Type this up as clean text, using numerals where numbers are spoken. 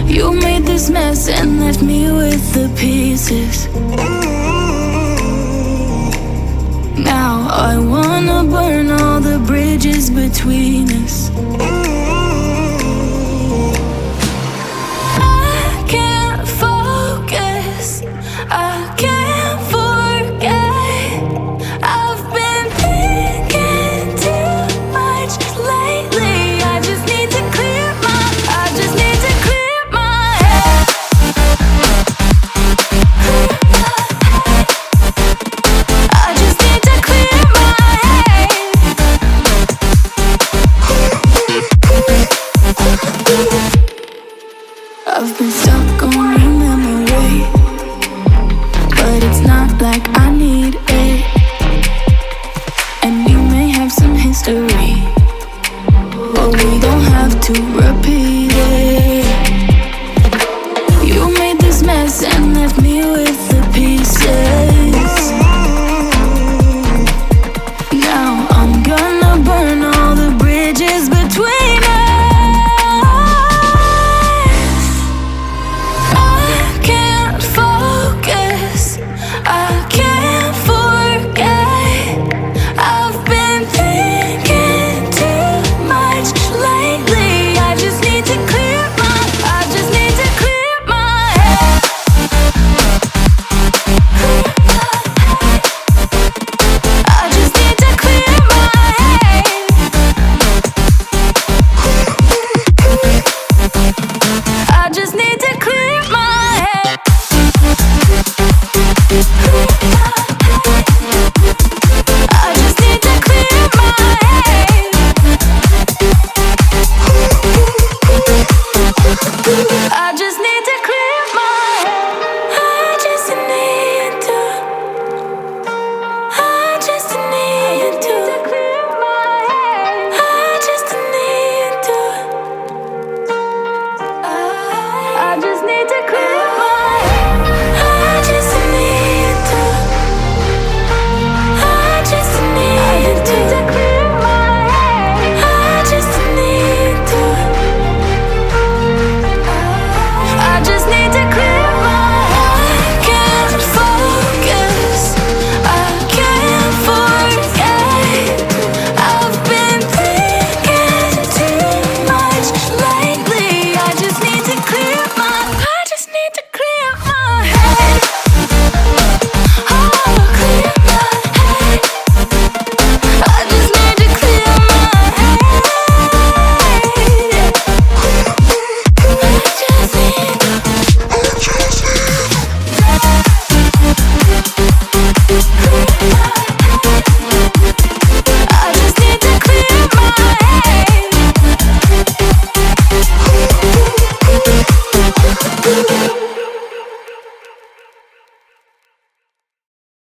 You made this mess and left me with the pieces. Now I wanna burn all the bridges between us. I can't focus, I can't forget. I've been thinking too much lately. I just need to clear my head. I just need to clear my head. I've been stuck on